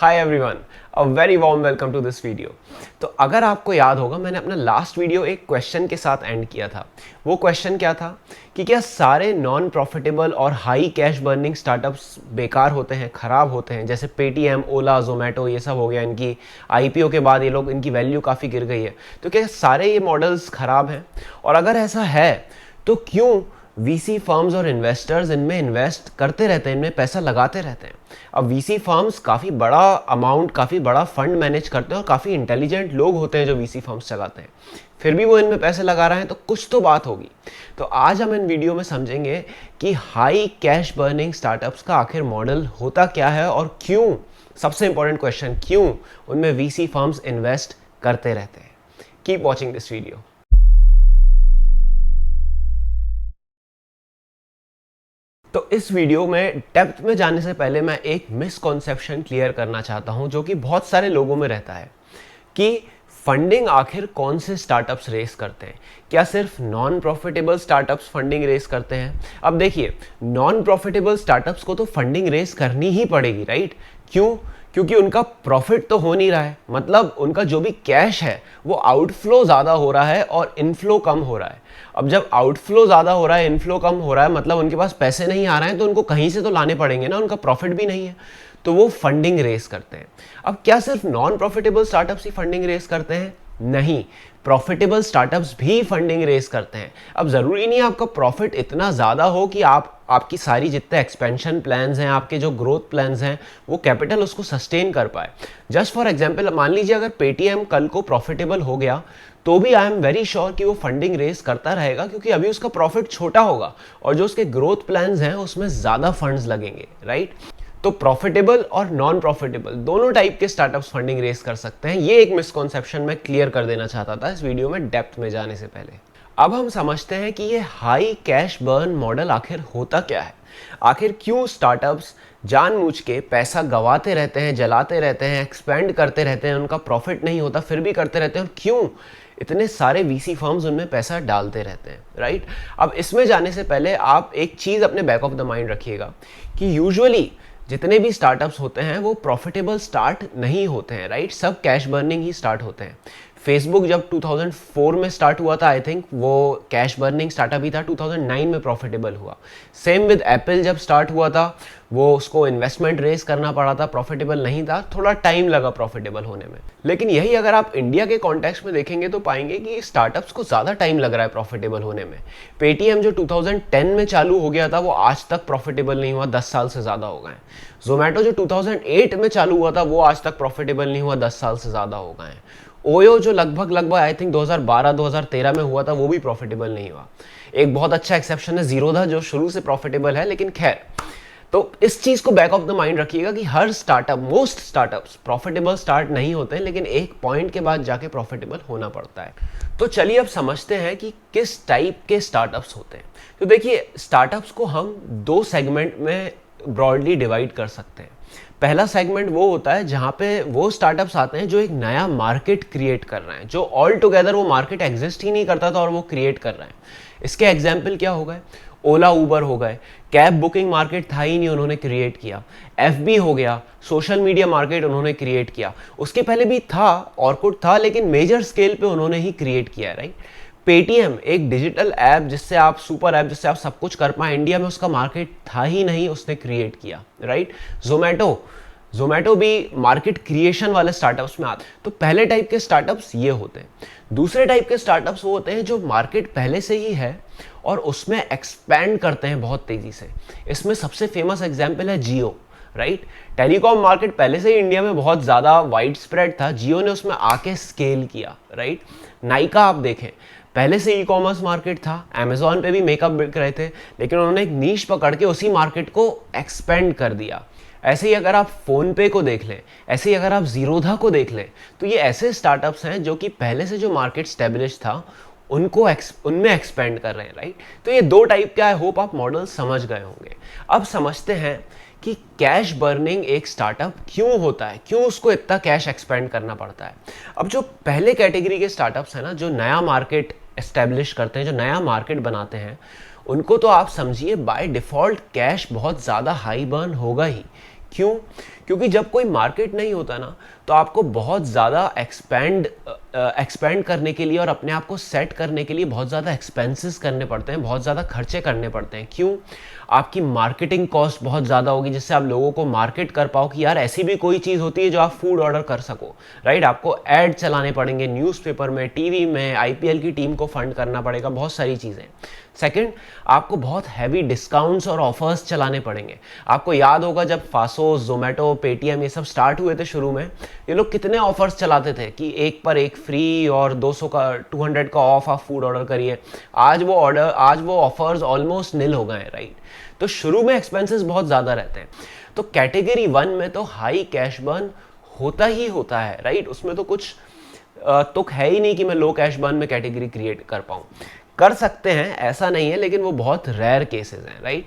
Hi everyone, a very warm welcome to this video. तो अगर आपको याद होगा, मैंने अपना लास्ट वीडियो एक क्वेश्चन के साथ एंड किया था। वो क्वेश्चन क्या था कि क्या सारे नॉन प्रॉफिटेबल और हाई कैश बर्निंग स्टार्टअप्स बेकार होते हैं, ख़राब होते हैं? जैसे पेटीएम, ओला, जोमेटो, ये सब हो गया, इनकी आईपीओ के बाद ये लोग, इनकी वैल्यू काफ़ी गिर गई है। तो क्या सारे ये मॉडल्स ख़राब हैं? और अगर ऐसा है तो क्यों वीसी फर्म्स और इन्वेस्टर्स इनमें इन्वेस्ट करते रहते हैं, इनमें पैसा लगाते रहते हैं? अब वीसी फर्म्स काफ़ी बड़ा अमाउंट, काफ़ी बड़ा फंड मैनेज करते हैं और काफ़ी इंटेलिजेंट लोग होते हैं जो वीसी फर्म्स चलाते हैं, फिर भी वो इनमें पैसे लगा रहे हैं, तो कुछ तो बात होगी। तो आज हम इन वीडियो में समझेंगे कि हाई कैश बर्निंग स्टार्टअप्स का आखिर मॉडल होता क्या है और क्यों, सबसे इंपॉर्टेंट क्वेश्चन, क्यों उनमें वीसी फर्म्स इन्वेस्ट करते रहते हैं। Keep watching this video. तो इस वीडियो में डेप्थ में जाने से पहले मैं एक मिसकॉन्सेप्शन क्लियर करना चाहता हूं जो कि बहुत सारे लोगों में रहता है कि फंडिंग आखिर कौन से स्टार्टअप्स रेस करते हैं। क्या सिर्फ non profitable startups funding race करते हैं? अब देखिए, नॉन प्रॉफिटेबल स्टार्टअप्स को तो फंडिंग रेस करनी ही पड़ेगी, राइट? क्यों? क्योंकि उनका प्रॉफिट तो हो नहीं रहा है, मतलब उनका जो भी कैश है वो आउटफ्लो ज़्यादा हो रहा है और इनफ्लो कम हो रहा है। अब जब आउटफ्लो ज़्यादा हो रहा है, इनफ्लो कम हो रहा है, मतलब उनके पास पैसे नहीं आ रहे हैं, तो उनको कहीं से तो लाने पड़ेंगे ना, उनका प्रॉफिट भी नहीं है, तो वो फंडिंग रेस करते हैं। अब क्या सिर्फ नॉन प्रॉफिटेबल स्टार्टअप्स ही फंडिंग रेस करते हैं? नहीं, प्रॉफिटेबल स्टार्टअप्स भी फंडिंग रेस करते हैं। अब ज़रूरी नहीं आपका प्रॉफिट इतना ज़्यादा हो कि आपकी सारी जितने एक्सपेंशन प्लान्स हैं, आपके जो ग्रोथ प्लान्स हैं, वो कैपिटल उसको सस्टेन कर पाए। जस्ट फॉर एग्जांपल, मान लीजिए अगर पेटीएम कल को प्रॉफिटेबल हो गया, तो भी आई एम वेरी श्योर कि वो फंडिंग रेस करता रहेगा, क्योंकि अभी उसका प्रॉफिट छोटा होगा और जो उसके ग्रोथ प्लान्स हैं उसमें ज़्यादा फंड्स लगेंगे, राइट? तो प्रॉफिटेबल और नॉन प्रॉफिटेबल दोनों टाइप के स्टार्टअप्स फंडिंग रेस कर सकते हैं। ये एक मिसकॉन्सेप्शन मैं क्लियर कर देना चाहता था इस वीडियो में डेप्थ में जाने से पहले। अब हम समझते हैं कि ये हाई कैश बर्न मॉडल आखिर होता क्या है। आखिर क्यों स्टार्टअप्स जानबूझ के पैसा गंवाते रहते हैं, जलाते रहते हैं, एक्सपेंड करते रहते हैं, उनका प्रॉफिट नहीं होता फिर भी करते रहते हैं, और क्यों इतने सारे वीसी फर्म्स उनमें पैसा डालते रहते हैं, राइट? अब इसमें जाने से पहले आप एक चीज़ अपने बैक ऑफ द माइंड रखिएगा कि यूजुअली जितने भी स्टार्टअप्स होते हैं वो प्रॉफिटेबल स्टार्ट नहीं होते हैं, राइट? सब कैश बर्निंग ही स्टार्ट होते हैं। फेसबुक जब 2004 में स्टार्ट हुआ था, आई थिंक वो कैश बर्निंग स्टार्टअप ही था, 2009 में प्रॉफिटेबल हुआ। सेम विद एप्पल, जब स्टार्ट हुआ था वो उसको इन्वेस्टमेंट रेस करना पड़ा था, प्रॉफिटेबल नहीं था, थोड़ा टाइम लगा प्रॉफिटेबल होने में। लेकिन यही अगर आप इंडिया के कॉन्टेक्स्ट में देखेंगे तो पाएंगे कि स्टार्टअप्स को ज़्यादा टाइम लग रहा है प्रॉफिटेबल होने में। पेटीएम जो 2010 में चालू हो गया था वो आज तक प्रॉफिटेबल नहीं हुआ, 10 साल से ज़्यादा हो गए। जोमेटो जो 2008 में चालू हुआ था वो आज तक प्रॉफिटेबल नहीं हुआ, 10 साल से ज़्यादा हो गए। ओयो जो लगभग आई थिंक 2012-2013 में हुआ था वो भी प्रॉफिटेबल नहीं हुआ। एक बहुत अच्छा एक्सेप्शन है जीरोधा, जो शुरू से प्रॉफिटेबल है, लेकिन खैर। तो इस चीज को बैक ऑफ द माइंड रखिएगा कि हर startup, most startups profitable start नहीं होते हैं, लेकिन एक पॉइंट के बाद जाके प्रॉफिटेबल होना पड़ता है। तो चलिए अब समझते हैं कि किस टाइप के स्टार्टअप्स होते हैं। तो देखिए, स्टार्टअप्स को हम दो सेगमेंट में ब्रॉडली डिवाइड कर सकते हैं। पहला सेगमेंट वो होता है जहां पे वो स्टार्टअप्स आते हैं जो एक नया मार्केट क्रिएट कर रहे हैं, जो ऑल टुगेदर वो मार्केट एग्जिस्ट ही नहीं करता था और वो क्रिएट कर रहे हैं। इसके एग्जाम्पल क्या हो गए? ओला, उबर हो गए। कैब बुकिंग मार्केट था ही नहीं, उन्होंने क्रिएट किया। एफबी हो गया, सोशल मीडिया मार्केट उन्होंने क्रिएट किया। उसके पहले भी था, ऑर्कुट था, लेकिन मेजर स्केल पे उन्होंने ही क्रिएट किया, राइट? पेटीएम एक डिजिटल ऐप, जिससे आप, सुपर ऐप जिससे आप सब कुछ कर पाए, इंडिया में उसका मार्केट था ही नहीं, उसने क्रिएट किया, राइट? जोमेटो भी मार्केट क्रिएशन वाले स्टार्टअप्स में आते हैं। तो पहले टाइप के स्टार्टअप्स ये होते हैं। दूसरे टाइप के स्टार्टअप्स वो होते हैं जो मार्केट पहले से ही है और उसमें एक्सपैंड करते हैं बहुत तेजी से। इसमें सबसे फेमस एग्जांपल है जियो, राइट? टेलीकॉम मार्केट पहले से ही इंडिया में बहुत ज़्यादा वाइड स्प्रेड था, जियो ने उसमें आके स्केल किया, राइट? नाइका आप देखें, पहले से ई कॉमर्स मार्केट था, अमेजॉन पे भी मेकअप बिक रहे थे, लेकिन उन्होंने एक नीश पकड़ के उसी मार्केट को एक्सपेंड कर दिया। ऐसे ही अगर आप फोन पे को देख लें, ऐसे ही अगर आप जीरोधा को देख लें, तो ये ऐसे स्टार्टअप्स हैं जो कि पहले से जो मार्केट स्टेब्लिश था उनमें एक्सपेंड कर रहे हैं, राइट? तो ये दो टाइप के, आई होप आप मॉडल समझ गए होंगे। अब समझते हैं कि कैश बर्निंग एक स्टार्टअप क्यों होता है, क्यों उसको इतना कैश एक्सपेंड करना पड़ता है। अब जो पहले कैटेगरी के स्टार्टअप्स हैं ना, जो नया मार्केट एस्टेब्लिश करते हैं, जो नया मार्केट बनाते हैं, उनको तो आप समझिए बाय डिफ़ॉल्ट कैश बहुत ज़्यादा हाई बर्न होगा ही। क्यों? क्योंकि जब कोई मार्केट नहीं होता ना, तो आपको बहुत ज़्यादा एक्सपेंड करने के लिए और अपने आप को सेट करने के लिए बहुत ज़्यादा एक्सपेंसेस करने पड़ते हैं, बहुत ज़्यादा खर्चे करने पड़ते हैं। क्यों? आपकी मार्केटिंग कॉस्ट बहुत ज़्यादा होगी, जिससे आप लोगों को मार्केट कर पाओ कि यार ऐसी भी कोई चीज़ होती है जो आप फूड ऑर्डर कर सको, राइट। आपको ऐड चलाने पड़ेंगे न्यूज़पेपर में, टीवी में, आईपीएल की टीम को फंड करना पड़ेगा, बहुत सारी चीज़ें। सेकंड, आपको बहुत हैवी डिस्काउंट्स और ऑफर्स चलाने पड़ेंगे। आपको याद होगा जब फासो, जोमेटो, पेटीएम ये सब स्टार्ट हुए थे शुरू में, ये लोग कितने ऑफर्स चलाते थे कि एक पर एक फ्री और 200 का ऑफ आप फूड ऑर्डर करिए। आज वो ऑफर्स ऑलमोस्ट निल हो गए हैं, राइट। तो शुरू में एक्सपेंसेस बहुत ज़्यादा रहते हैं। तो कैटेगरी 1 में तो हाई कैश बर्न होता ही होता है, राइट। उसमें तो कुछ तुक है ही नहीं कि मैं लो कैश बर्न में कैटेगरी क्रिएट कर पाऊँ। कर सकते हैं, ऐसा नहीं है, लेकिन वो बहुत रेयर केसेस हैं, राइट।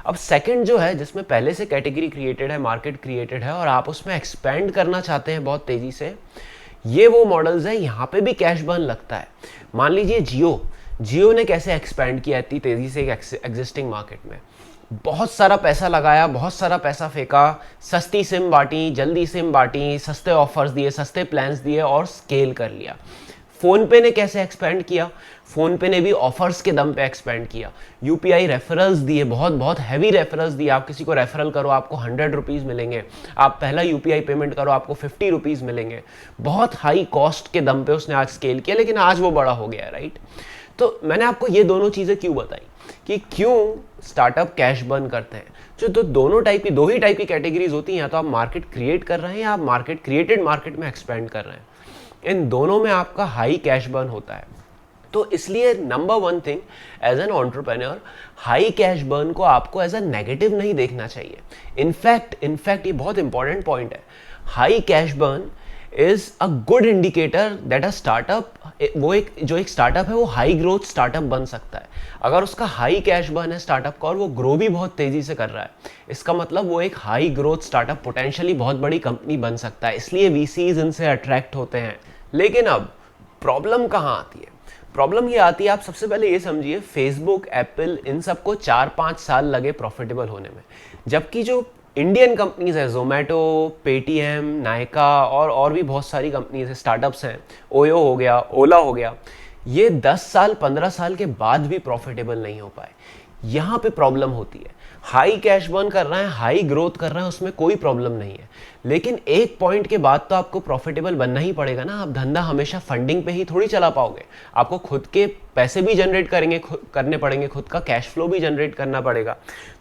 अब सेकंड जो है, जिसमें पहले से कैटेगरी क्रिएटेड है, मार्केट क्रिएटेड है और आप उसमें एक्सपेंड करना चाहते हैं बहुत तेज़ी से, ये वो मॉडल्स हैं, यहाँ पे भी कैश बर्न लगता है। मान लीजिए जियो ने कैसे एक्सपेंड किया इतनी तेज़ी से एग्जिस्टिंग मार्केट में। बहुत सारा पैसा लगाया, बहुत सारा पैसा फेंका, सस्ती सिम बांटी, जल्दी सिम बांटी, सस्ते ऑफर्स दिए, सस्ते प्लान्स दिए और स्केल कर लिया। फ़ोन पे ने कैसे एक्सपेंड किया? फ़ोन पे ने भी ऑफर्स के दम पे एक्सपेंड किया। यूपीआई रेफरल्स दिए, बहुत बहुत हैवी रेफरल्स दिए। आप किसी को रेफरल करो, आपको 100 रुपीज़ मिलेंगे। आप पहला यूपीआई पेमेंट करो, आपको 50 रुपीज़ मिलेंगे। बहुत हाई कॉस्ट के दम पे उसने आज स्केल किया, लेकिन आज वो बड़ा हो गया है, राइट। तो मैंने आपको ये दोनों चीज़ें क्यों बताई कि क्यों स्टार्टअप कैश बर्न करते हैं। जो दो ही टाइप की कैटेगरीज होती हैं, या तो आप मार्केट क्रिएट कर रहे हैं या आप मार्केट क्रिएटेड मार्केट में एक्सपेंड कर रहे हैं। इन दोनों में आपका हाई कैश बर्न होता है। तो इसलिए number 1 thing as an entrepreneur, high cash burn को आपको एज अ नेगेटिव नहीं देखना चाहिए। इनफैक्ट ये बहुत इंपॉर्टेंट पॉइंट है। High cash burn is a good indicator that a startup, जो एक स्टार्टअप है वो हाई ग्रोथ स्टार्टअप बन सकता है। अगर उसका हाई कैश बर्न है स्टार्टअप का और वो ग्रो भी बहुत तेजी से कर रहा है, इसका मतलब वो एक हाई ग्रोथ स्टार्टअप, पोटेंशियली बहुत बड़ी कंपनी बन सकता है। इसलिए वीसीज इनसे अट्रैक्ट होते हैं। लेकिन अब प्रॉब्लम कहाँ आती है? प्रॉब्लम ये आती है, आप सबसे पहले ये समझिए, फेसबुक, एप्पल, इन सबको 4-5 साल लगे प्रॉफिटेबल होने में, जबकि जो इंडियन कंपनीज है, जोमेटो, पेटीएम, नायका और भी बहुत सारी कंपनीज है, स्टार्टअप्स हैं, ओयो हो गया, ओला हो गया, ये 10 साल 15 साल के बाद भी प्रॉफिटेबल नहीं हो पाए। यहाँ पे प्रॉब्लम होती है। हाई कैश बर्न कर रहे हैं, हाई ग्रोथ कर रहे हैं, उसमें कोई प्रॉब्लम नहीं है, लेकिन एक पॉइंट के बाद तो आपको प्रॉफिटेबल बनना ही पड़ेगा ना। आप धंधा हमेशा फंडिंग पे ही थोड़ी चला पाओगे। आपको खुद के पैसे भी जनरेट करने पड़ेंगे, खुद का कैश फ्लो भी जनरेट करना पड़ेगा।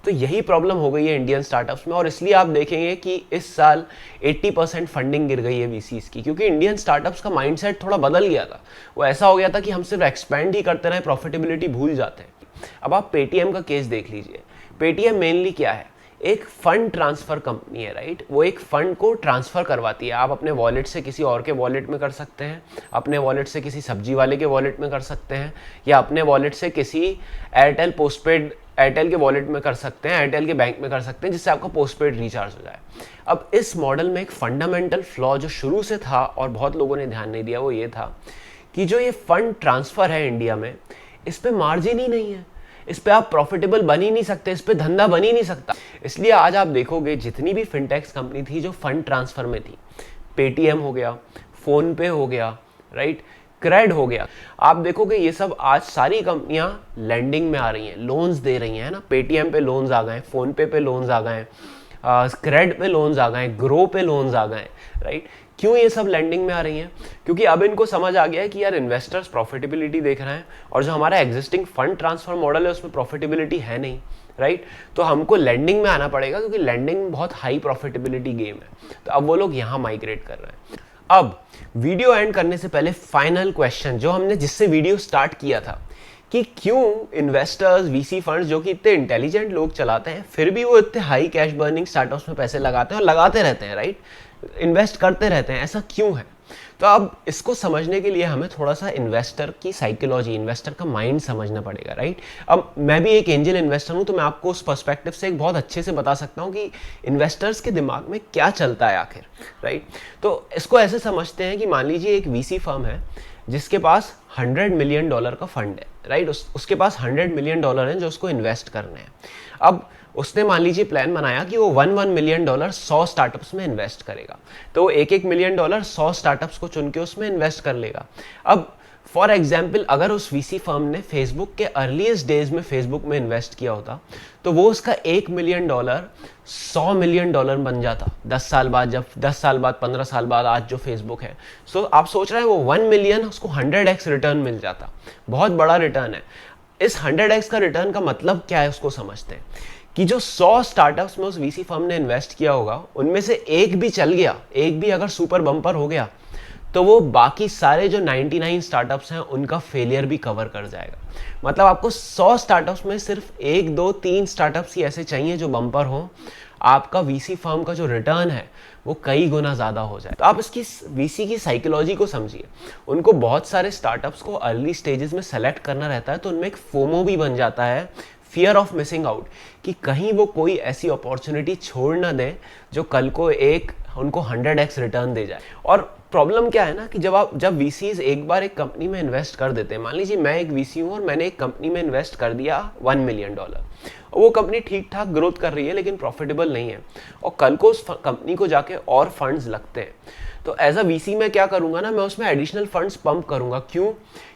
तो यही प्रॉब्लम हो गई है इंडियन स्टार्टअप्स में, और इसलिए आप देखेंगे कि इस साल 80% फंडिंग गिर गई है वीसीज की, क्योंकि इंडियन स्टार्टअप्स का माइंडसेट थोड़ा बदल गया था। वो ऐसा हो गया था कि हम सिर्फ एक्सपेंड ही करते रहे, प्रॉफिटेबिलिटी भूल जाते हैं। अब आप पेटीएम का केस देख लीजिए। पेटीएम मेनली क्या है? एक फंड ट्रांसफर कंपनी है, राइट। वो एक फंड को ट्रांसफर करवाती है। आप अपने वॉलेट से किसी और के वॉलेट में कर सकते हैं, अपने वॉलेट से किसी सब्जी वाले के वॉलेट में कर सकते हैं, या अपने वॉलेट से किसी एयरटेल के वॉलेट में कर सकते हैं, एयरटेल के बैंक में कर सकते हैं, जिससे आपका पोस्टपेड रिचार्ज हो जाए। अब इस मॉडल में एक फंडामेंटल फ्लॉ जो शुरू से था और बहुत लोगों ने ध्यान नहीं दिया, वो ये था कि जो ये फंड ट्रांसफर है इंडिया में, इस पे मार्जिन ही नहीं है। इस पे आप प्रॉफिटेबल बन ही नहीं सकते, इस पे धंधा बन ही नहीं सकता। इसलिए आज आप देखोगे जितनी भी फिनटेक्स कंपनी थी जो फंड ट्रांसफर में थी, पेटीएम हो गया, फोन पे हो गया, राइट, क्रेड हो गया, आप देखोगे ये सब आज सारी कंपनियां लैंडिंग में आ रही हैं, लोन्स दे रही हैं, है ना। पेटीएम पे लोन्स आ गए, फोन पे लोन्स आ गए, क्रेड पे लोन्स आ गए, ग्रो पे लोन्स आ गए, राइट। क्यों ये सब लैंडिंग में आ रही हैं? क्योंकि अब इनको समझ आ गया है कि यार इन्वेस्टर्स प्रॉफिटेबिलिटी देख रहे हैं और जो हमारा एग्जिस्टिंग फंड ट्रांसफर मॉडल है उसमें प्रॉफिटेबिलिटी है नहीं, राइट। तो हमको लैंडिंग में आना पड़ेगा, क्योंकि लैंडिंग बहुत हाई प्रॉफिटेबिलिटी गेम है। तो अब वो लोग यहाँ माइग्रेट कर रहे हैं। अब वीडियो एंड करने से पहले फाइनल क्वेश्चन, जो हमने जिससे वीडियो स्टार्ट किया था, कि क्यों इन्वेस्टर्स, वीसी फंड्स जो कि इतने इंटेलिजेंट लोग चलाते हैं, फिर भी वो इतने हाई कैश बर्निंग स्टार्टअप्स में पैसे लगाते हैं और लगाते रहते हैं, राइट, इन्वेस्ट करते रहते हैं। ऐसा क्यों है? तो अब इसको समझने के लिए हमें थोड़ा सा इन्वेस्टर की साइकोलॉजी, इन्वेस्टर का माइंड समझना पड़ेगा, राइट। अब मैं भी एक एंजल इन्वेस्टर हूं, तो मैं आपको उस पर्सपेक्टिव से एक बहुत अच्छे से बता सकता हूं कि इन्वेस्टर्स के दिमाग में क्या चलता है आखिर, राइट। तो इसको ऐसे समझते हैं कि मान लीजिए एक वीसी फर्म है जिसके पास $100 मिलियन का फंड है, राइट। उसके पास $100 मिलियन हैं जो उसको इन्वेस्ट करने हैं। अब उसने मान लीजिए प्लान बनाया कि वो $1 मिलियन 100 स्टार्टअप्स में इन्वेस्ट करेगा, तो वो $1 मिलियन 100 स्टार्टअप्स को चुन के उसमें इन्वेस्ट कर लेगा। अब फॉर एग्जाम्पल अगर उस वीसी फर्म ने फेसबुक के अर्लीस्ट डेज में फेसबुक में इन्वेस्ट किया होता, तो वो उसका $1 मिलियन $100 मिलियन बन जाता 10 साल बाद, जब 10 साल बाद 15 साल बाद आज जो फेसबुक है। सो आप सोच रहे हैं वो 1 मिलियन उसको 100x रिटर्न मिल जाता, बहुत बड़ा रिटर्न है। इस 100x का रिटर्न का मतलब क्या है उसको समझते हैं कि जो 100 स्टार्टअप्स में उस वीसी फर्म ने इन्वेस्ट किया होगा, उनमें से एक भी चल गया, एक भी अगर सुपर बम्पर हो गया, तो वो बाकी सारे जो 99 स्टार्टअप्स हैं उनका फेलियर भी कवर कर जाएगा। मतलब आपको 100 स्टार्टअप्स में सिर्फ 1 2 3 स्टार्टअप्स ही ऐसे चाहिए जो बम्पर हो, आपका वीसी फर्म का जो रिटर्न है वो कई गुना ज़्यादा हो जाए। तो आप इसकी वीसी की साइकोलॉजी को समझिए। उनको बहुत सारे स्टार्टअप्स को अर्ली स्टेजेस में सेलेक्ट करना रहता है, तो उनमें एक फोमो भी बन जाता है, फियर ऑफ मिसिंग आउट, कि कहीं वो कोई ऐसी अपॉर्चुनिटी छोड़ ना दें जो कल को एक उनको 100x रिटर्न दे जाए। और प्रॉब्लम क्या है ना कि जब वीसीज एक बार एक कंपनी में इन्वेस्ट कर देते हैं, मान लीजिए मैं एक वीसी हूँ और मैंने एक कंपनी में इन्वेस्ट कर दिया $1 मिलियन, वो कंपनी ठीक ठाक ग्रोथ कर रही है लेकिन प्रॉफिटेबल नहीं है, और कल को उस कंपनी को जाके और फंड्स लगते हैं, तो एज अ वीसी मैं क्या करूंगा ना, मैं उसमें एडिशनल फंड्स पंप करूंगा। क्यों?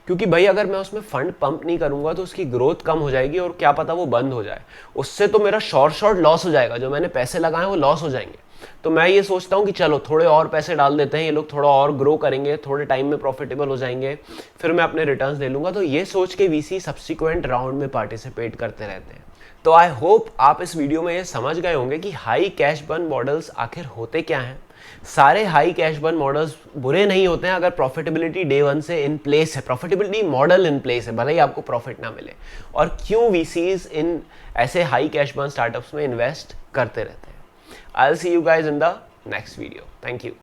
क्योंकि भाई अगर मैं उसमें फंड पंप नहीं करूंगा तो उसकी ग्रोथ कम हो जाएगी और क्या पता वो बंद हो जाए, उससे तो मेरा शॉर्ट लॉस हो जाएगा, जो मैंने पैसे लगाए वो लॉस हो जाएंगे। तो मैं ये सोचता हूँ कि चलो थोड़े और पैसे डाल देते हैं, ये लोग थोड़ा और ग्रो करेंगे, थोड़े टाइम में प्रॉफिटेबल हो जाएंगे, फिर मैं अपने रिटर्न्स ले लूंगा। तो ये सोच के वीसी सब्सिक्वेंट राउंड में पार्टिसिपेट करते रहते हैं। तो आई होप आप इस वीडियो में ये समझ गए होंगे कि हाई कैश बर्न मॉडल्स आखिर होते क्या हैं। सारे हाई कैश बर्न मॉडल्स बुरे नहीं होते हैं अगर प्रॉफिटेबिलिटी डे 1 से इन प्लेस है, प्रॉफिटेबिलिटी मॉडल इन प्लेस है, भले ही आपको प्रॉफिट ना मिले। और क्यों वीसीज इन ऐसे हाई कैश बर्न स्टार्टअप्स में इन्वेस्ट करते रहते हैं। I'll see you guys in the next video. Thank you.